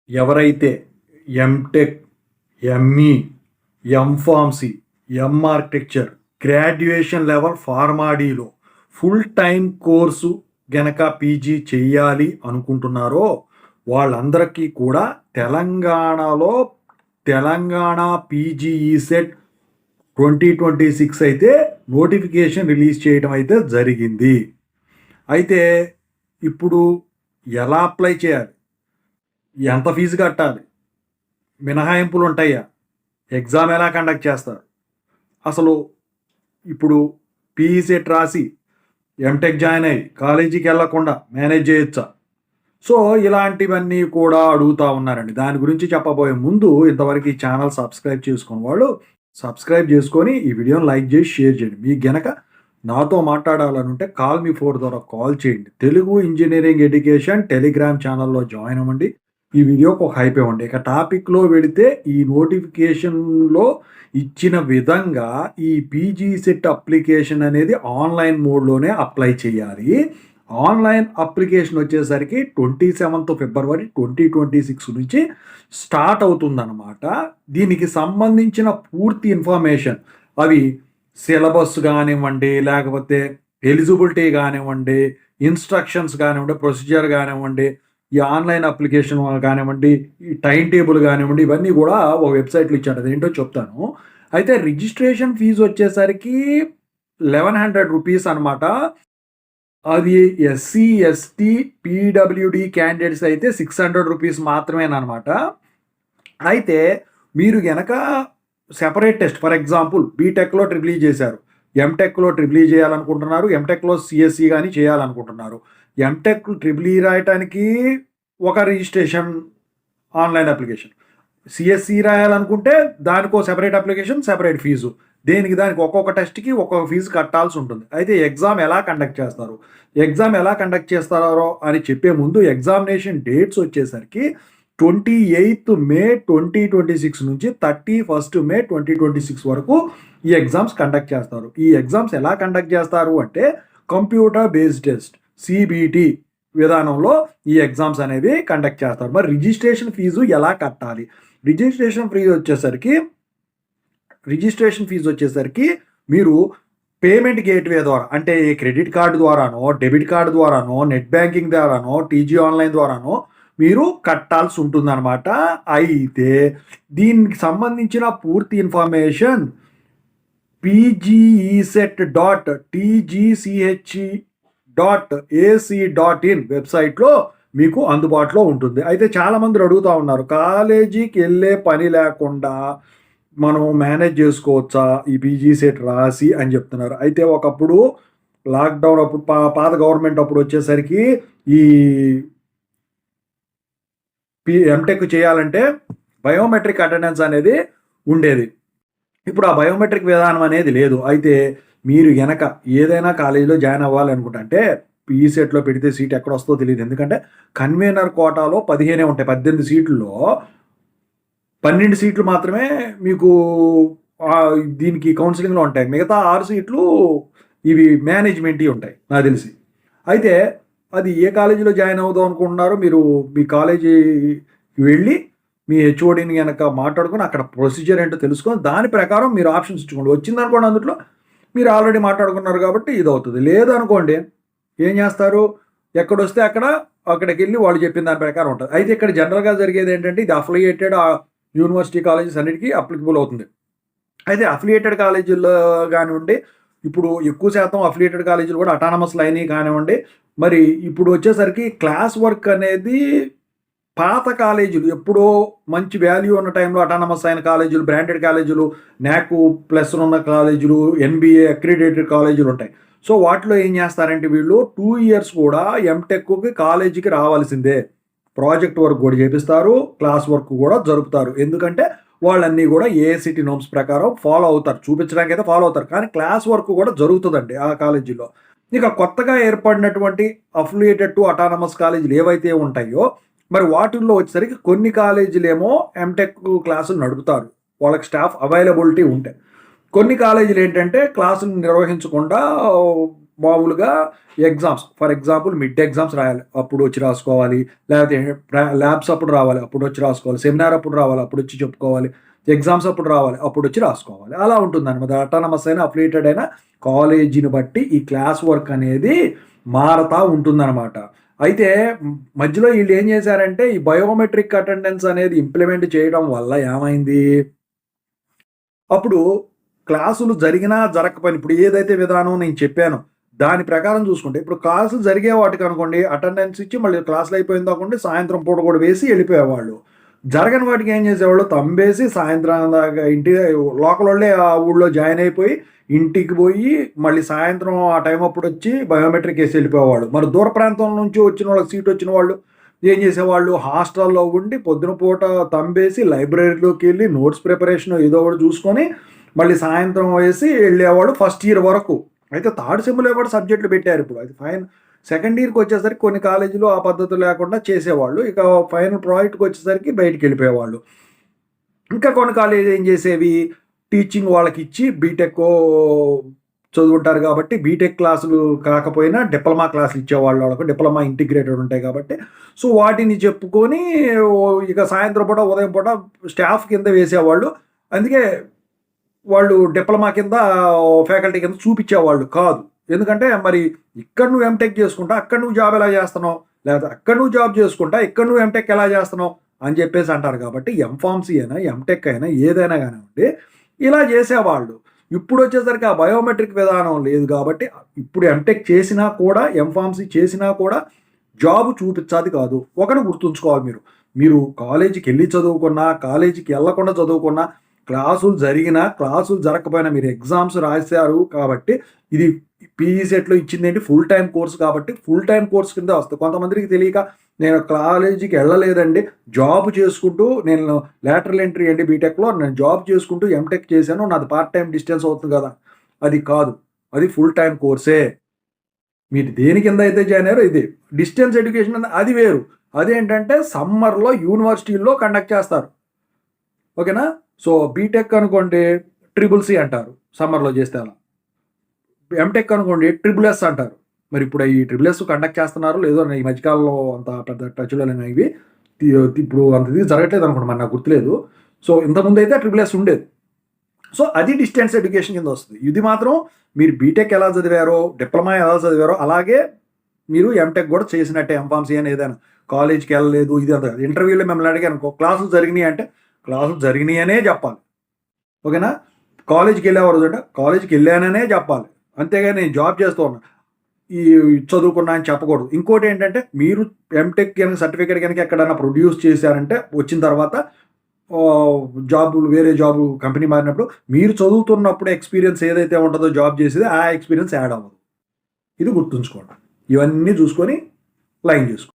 ఎవరైతే M Tech, ME, M Pharmacy, architecture, graduation level ఫార్మాడీలో full time course గనక పీజీ చెయ్యాలి అనుకుంటున్నారో వాళ్ళందరికీ కూడా తెలంగాణలో తెలంగాణ పీజీఈ సెట్ 2026 అయితే నోటిఫికేషన్ రిలీజ్ చేయడం అయితే జరిగింది. అయితే ఇప్పుడు ఎలా అప్లై చేయాలి, ఎంత ఫీజు కట్టాలి, మినహాయింపులు ఉంటాయా, ఎగ్జామ్ ఎలా కండక్ట్ చేస్తారు, అసలు ఇప్పుడు పీఈ సెట్ రాసి ఎంటెక్ జాయిన్ అయ్యి కాలేజీకి వెళ్ళకుండా మేనేజ్ చేయొచ్చా, సో ఇలాంటివన్నీ కూడా అడుగుతూ ఉన్నారండి. దాని గురించి చెప్పబోయే ముందు ఇంతవరకు ఈ ఛానల్ సబ్స్క్రైబ్ చేసుకుని వాళ్ళు సబ్స్క్రైబ్ చేసుకొని ఈ వీడియోని లైక్ చేసి షేర్ చేయండి. మీకు గనక నాతో మాట్లాడాలనుంటే కాల్ మీ 4 ద్వారా కాల్ చేయండి. తెలుగు ఇంజనీరింగ్ ఎడ్యుకేషన్ టెలిగ్రామ్ ఛానల్లో జాయిన్ అవ్వండి. ఈ వీడియోకి ఒక హైప్ ఇవ్వండి. ఇక టాపిక్లో వెళితే ఈ నోటిఫికేషన్లో ఇచ్చిన విధంగా ఈ పీజీ సెట్ అప్లికేషన్ అనేది ఆన్లైన్ మోడ్లోనే అప్లై చేయాలి. ఆన్లైన్ అప్లికేషన్ వచ్చేసరికి 27th ఫిబ్రవరి 2026 నుంచి స్టార్ట్ అవుతుందన్నమాట. దీనికి సంబంధించిన పూర్తి ఇన్ఫర్మేషన్ అవి సిలబస్ కానివ్వండి, లేకపోతే ఎలిజిబిలిటీ కానివ్వండి, ఇన్స్ట్రక్షన్స్ కానివ్వండి, ప్రొసీజర్ కానివ్వండి, ఈ ఆన్లైన్ అప్లికేషన్ కానివ్వండి, ఈ టైం టేబుల్ కానివ్వండి, ఇవన్నీ కూడా ఒక వెబ్సైట్లో ఇచ్చాడు. అదేంటో చెప్తాను. అయితే రిజిస్ట్రేషన్ ఫీజు వచ్చేసరికి 1100 రూపీస్ అనమాట. అది ఎస్సీ, ఎస్టీ, పీడబ్ల్యూడి క్యాండిడేట్స్ అయితే 600 రూపీస్ మాత్రమేనమాట. అయితే మీరు గనక సెపరేట్ టెస్ట్, ఫర్ ఎగ్జాంపుల్ బీటెక్లో ట్రిపుల్ ఈ చేశారు, ఎంటెక్లో ట్రిపుల్ ఈ చేయాలనుకుంటున్నారు, ఎంటెక్లో సిఎస్సి కానీ చేయాలనుకుంటున్నారు. ఎంటెక్ ట్రిపుల్ ఈ రాయటానికి ఒక రిజిస్ట్రేషన్ ఆన్లైన్ అప్లికేషన్, సిఎస్సి రాయాలనుకుంటే దానికో సెపరేట్ అప్లికేషన్, సెపరేట్ ఫీజు, దేనికి దానికి ఒక్కొక్క టెస్ట్కి ఒక్కొక్క ఫీజు కట్టాల్సి ఉంటుంది. అయితే ఎగ్జామ్ ఎలా కండక్ట్ చేస్తారో అని చెప్పే ముందు ఎగ్జామినేషన్ డేట్స్ వచ్చేసరికి 28 మే 2026 నుంచి 31 మే 2026 వరకు ఈ ఎగ్జామ్స్ కండక్ట్ చేస్తారు. ఈ ఎగ్జామ్స్ ఎలా కండక్ట్ చేస్తారు అంటే కంప్యూటర్ బేస్డ్ టెస్ట్, సిబిటి విధానంలో ఈ ఎగ్జామ్స్ అనేవి కండక్ట్ చేస్తారు. మరి రిజిస్ట్రేషన్ ఫీజు ఎలా కట్టాలి? రిజిస్ట్రేషన్ ఫీజు వచ్చేసరికి మీరు పేమెంట్ గేట్వే ద్వారా, అంటే క్రెడిట్ కార్డు ద్వారానో, డెబిట్ కార్డు ద్వారానో, నెట్ బ్యాంకింగ్ ద్వారానో, టీజీ ఆన్లైన్ ద్వారానో మీరు కట్టాల్సి ఉంటుందన్నమాట. అయితే దీనికి సంబంధించిన పూర్తి ఇన్ఫర్మేషన్ pgecet.tgch.ac.in వెబ్సైట్లో మీకు అందుబాటులో ఉంటుంది. అయితే చాలామంది అడుగుతూ ఉన్నారు, కాలేజీకి వెళ్ళే పని లేకుండా మనం మేనేజ్ చేసుకోవచ్చా ఈ పీజీ సెట్ రాసి అని చెప్తున్నారు. అయితే ఒకప్పుడు లాక్డౌన్ అప్పుడు పాత గవర్నమెంట్ అప్పుడు వచ్చేసరికి ఈ ఎంటెక్ చేయాలంటే బయోమెట్రిక్ అటెండెన్స్ అనేది ఉండేది. ఇప్పుడు ఆ బయోమెట్రిక్ విధానం అనేది లేదు. అయితే మీరు గనక ఏదైనా కాలేజీలో జాయిన్ అవ్వాలి అనుకుంటే పీజీ సెట్లో పెడితే సీట్ ఎక్కడ వస్తుందో తెలియదు. ఎందుకంటే కన్వీనర్ కోటాలో 15 ఉంటాయి. 18 సీట్లలో 12 సీట్లు మాత్రమే మీకు దీనికి కౌన్సిలింగ్లో ఉంటాయి. మిగతా 6 సీట్లు ఇవి మేనేజ్మెంట్ ఉంటాయి నాకు తెలిసి. అయితే అది ఏ కాలేజీలో జాయిన్ అవుదాం అనుకుంటున్నారో మీరు మీ కాలేజీకి వెళ్ళి మీ హెచ్ఓడిని కనుక మాట్లాడుకొని అక్కడ ప్రొసీజర్ ఏంటో తెలుసుకొని దాని ప్రకారం మీరు ఆప్షన్స్ ఇచ్చుకోండి. వచ్చిందనుకోండి అందులో మీరు ఆల్రెడీ మాట్లాడుకున్నారు కాబట్టి ఇది అవుతుంది. లేదనుకోండి ఏం చేస్తారు, ఎక్కడొస్తే అక్కడికి వెళ్ళి వాళ్ళు చెప్పిన దాని ప్రకారం ఉంటుంది. అయితే ఇక్కడ జనరల్గా జరిగేది ఏంటంటే ఇది అఫిలియేటెడ్ యూనివర్సిటీ కాలేజెస్ అన్నిటికీ అప్లికబుల్ అవుతుంది. అయితే అఫిలియేటెడ్ కాలేజీల్లో కానివ్వండి, ఇప్పుడు ఎక్కువ శాతం అఫిలియేటెడ్ కాలేజీలు కూడా అటానమస్ లైన్ కానివ్వండి. మరి ఇప్పుడు వచ్చేసరికి క్లాస్ వర్క్ అనేది పాత కాలేజీలు ఎప్పుడో మంచి వాల్యూ ఉన్న టైంలో అటానమస్ అయిన కాలేజీలు, బ్రాండెడ్ కాలేజీలు, నాకు ప్లస్ ఉన్న కాలేజీలు, ఎన్బిఏ అక్రిడేటెడ్ కాలేజీలు ఉంటాయి. సో వాటిలో ఏం చేస్తారంటే వీళ్ళు 2 years కూడా ఎంటెక్కి కాలేజీకి రావాల్సిందే. ప్రాజెక్ట్ వర్క్ కూడా చేపిస్తారు, క్లాస్ వర్క్ కూడా జరుపుతారు. ఎందుకంటే వాళ్ళన్నీ కూడా ఏఐసిటి నోమ్స్ ప్రకారం ఫాలో అవుతారు. చూపించడానికి అయితే ఫాలో అవుతారు, కానీ క్లాస్ వర్క్ కూడా జరుగుతుందండి ఆ కాలేజీలో. ఇక కొత్తగా ఏర్పడినటువంటి అఫిలియేటెడ్ టు అటానమస్ కాలేజీలు ఏవైతే ఉంటాయో మరి వాటిల్లో వచ్చేసరికి కొన్ని కాలేజీలు ఏమో ఎంటెక్ క్లాసులు నడుపుతారు, వాళ్ళకి స్టాఫ్ అవైలబిలిటీ ఉంటాయి. కొన్ని కాలేజీలు ఏంటంటే క్లాసులు నిర్వహించకుండా మామూలుగా exams for example mid exams రాయాలి అప్పుడు వచ్చి రాసుకోవాలి, లేకపోతే ల్యాబ్స్ అప్పుడు రావాలి అప్పుడు వచ్చి రాసుకోవాలి, సెమినార్ అప్పుడు రావాలి అప్పుడు వచ్చి చెప్పుకోవాలి, ఎగ్జామ్స్ అప్పుడు రావాలి అప్పుడు వచ్చి రాసుకోవాలి. అలా ఉంటుందన్నమాట. అటానమస్ అయినా అఫిలియేటెడ్ అయినా కాలేజీని బట్టి ఈ క్లాస్ వర్క్ అనేది మారతా ఉంటుందన్నమాట. అయితే మధ్యలో వీళ్ళు ఏం చేశారంటే ఈ బయోమెట్రిక్ అటెండెన్స్ అనేది ఇంప్లిమెంట్ చేయడం వల్ల ఏమైంది, అప్పుడు క్లాసులు జరిగినా జరగకపోయినా ఇప్పుడు ఏదైతే విధానం నేను చెప్పానో దాని ప్రకారం చూసుకుంటే ఇప్పుడు క్లాసులు జరిగే వాటికి అనుకోండి అటెండెన్స్ ఇచ్చి మళ్ళీ క్లాసులు అయిపోయింది అనుకోండి సాయంత్రం పూట కూడా వేసి వెళ్ళిపోయేవాళ్ళు. జరగని వాటికి ఏం చేసేవాళ్ళు, తంబేసి సాయంత్రం దాకా ఇంటి లోకల్ వాళ్ళే ఆ ఊళ్ళో జాయిన్ అయిపోయి ఇంటికి పోయి మళ్ళీ సాయంత్రం ఆ టైం అప్పుడు వచ్చి బయోమెట్రిక్ వేసి వెళ్ళిపోయేవాళ్ళు. మరి దూర ప్రాంతం నుంచి వచ్చిన వాళ్ళకి సీట్ వచ్చిన వాళ్ళు ఏం చేసేవాళ్ళు, హాస్టల్లో ఉండి పొద్దున పూట తంబేసి లైబ్రరీలోకి వెళ్ళి నోట్స్ ప్రిపరేషన్ ఏదో ఒకటి చూసుకొని మళ్ళీ సాయంత్రం వేసి వెళ్ళేవాడు ఫస్ట్ ఇయర్ వరకు. అయితే థర్డ్ సెమ్లో కూడా సబ్జెక్టులు పెట్టారు ఇప్పుడు. అది ఫైన్. సెకండ్ ఇయర్కి వచ్చేసరికి కొన్ని కాలేజీలు ఆ పద్ధతి లేకుండా చేసేవాళ్ళు. ఇక ఫైనల్ ప్రాజెక్ట్కి వచ్చేసరికి బయటికి వెళ్ళిపోయేవాళ్ళు. ఇంకా కొన్ని కాలేజీలు ఏం చేసేవి, టీచింగ్ వాళ్ళకి ఇచ్చి బీటెక్ చదువుంటారు కాబట్టి బీటెక్ క్లాసులు కాకపోయినా డిప్లొమా క్లాసులు ఇచ్చేవాళ్ళు. వాళ్ళకు డిప్లొమా ఇంటిగ్రేటెడ్ ఉంటాయి కాబట్టి సో వాటిని చెప్పుకొని ఇక సాయంత్రం పూట ఉదయం పూట స్టాఫ్ కింద వేసేవాళ్ళు. అందుకే వాళ్ళు డిప్లొమా కింద ఫ్యాకల్టీ కింద చూపించేవాళ్ళు కాదు. ఎందుకంటే మరి ఇక్కడ నువ్వు ఎంటెక్ చేసుకుంటా అక్కడ నువ్వు జాబ్ ఎలా చేస్తున్నావు, లేకపోతే అక్కడ నువ్వు జాబ్ చేసుకుంటా ఇక్కడ నువ్వు ఎంటెక్ ఎలా చేస్తున్నావు అని చెప్పేసి అంటారు. కాబట్టి ఎంఫార్మసీ అయినా ఎంటెక్ అయినా ఏదైనా కానివ్వండి ఇలా చేసేవాళ్ళు. ఇప్పుడు వచ్చేసరికి ఆ బయోమెట్రిక్ విధానం లేదు కాబట్టి ఇప్పుడు ఎంటెక్ చేసినా కూడా ఎంఫార్మసీ చేసినా కూడా జాబ్ చూపించాది కాదు. ఒకటి గుర్తుంచుకోవాలి, మీరు కాలేజీకి వెళ్ళి చదువుకున్నా కాలేజీకి వెళ్ళకుండా చదువుకున్నా క్లాసులు జరిగినా క్లాసులు జరగకపోయినా మీరు ఎగ్జామ్స్ రాశారు కాబట్టి ఇది పీజీ సెట్లో ఇచ్చింది ఏంటి ఫుల్ టైం కోర్స్ కాబట్టి ఫుల్ టైం కోర్స్ కింద వస్తుంది. కొంతమందికి తెలియక నేను కాలేజీకి వెళ్ళలేదండి జాబ్ చేసుకుంటూ నేను లేటరల్ ఎంట్రీ అండి బీటెక్లో నేను జాబ్ చేసుకుంటూ ఎంటెక్ చేశాను నాది పార్ట్ టైం డిస్టెన్స్ అవుతుంది కదా, అది కాదు, అది ఫుల్ టైం కోర్సే. మీరు దేని కింద అయితే జాయిన్ అయ్యారో ఇది డిస్టెన్స్ ఎడ్యుకేషన్ అది వేరు. అదేంటంటే సమ్మర్లో యూనివర్సిటీల్లో కండక్ట్ చేస్తారు. ఓకేనా. సో బీటెక్ అనుకోండి ట్రిపుల్ సి అంటారు సమ్మర్లో చేస్తే, అలా ఎంటెక్ అనుకోండి ట్రిపుల్ ఎస్ అంటారు. మరి ఇప్పుడు ఈ ట్రిపుల్ ఎస్ కండక్ట్ చేస్తున్నారు లేదో ఈ మధ్యకాలంలో అంత పెద్ద టచ్లో లేని ఇవి ఇప్పుడు అంత ఇది జరగట్లేదు అనుకోండి, మరి నాకు గుర్తులేదు. సో ఇంతకుముందు అయితే ట్రిపుల్ ఎస్ ఉండేది. సో అది డిస్టెన్స్ ఎడ్యుకేషన్ కింద వస్తుంది. ఇది మాత్రం మీరు బీటెక్ ఎలా చదివారో డిప్లొమా ఎలా చదివారో అలాగే మీరు ఎంటెక్ కూడా చేసినట్టే. ఎంఫార్మసీ అని ఏదైనా కాలేజ్కి వెళ్ళలేదు ఇది అంత ఇంటర్వ్యూలో మిమ్మల్ని అడిగాను అనుకో క్లాసులు జరిగినాయి అంటే క్లాసులు జరిగినాయి అనే చెప్పాలి. ఓకేనా. కాలేజీకి వెళ్ళేవారు అంటే కాలేజీకి వెళ్ళాననే చెప్పాలి. అంతేగాని నేను జాబ్ చేస్తూ ఉన్నా ఈ చదువుకున్నా అని చెప్పకూడదు. ఇంకోటి ఏంటంటే మీరు ఎంటెక్ కనుక సర్టిఫికేట్ కనుక ఎక్కడైనా ప్రొడ్యూస్ చేశారంటే వచ్చిన తర్వాత జాబులు వేరే జాబు కంపెనీ మారినప్పుడు మీరు చదువుతున్నప్పుడు ఎక్స్పీరియన్స్ ఏదైతే ఉంటుందో జాబ్ చేసేది ఆ ఎక్స్పీరియన్స్ యాడ్ అవ్వదు. ఇది గుర్తుంచుకోండి. ఇవన్నీ చూసుకొని లైన్ చేసుకోండి.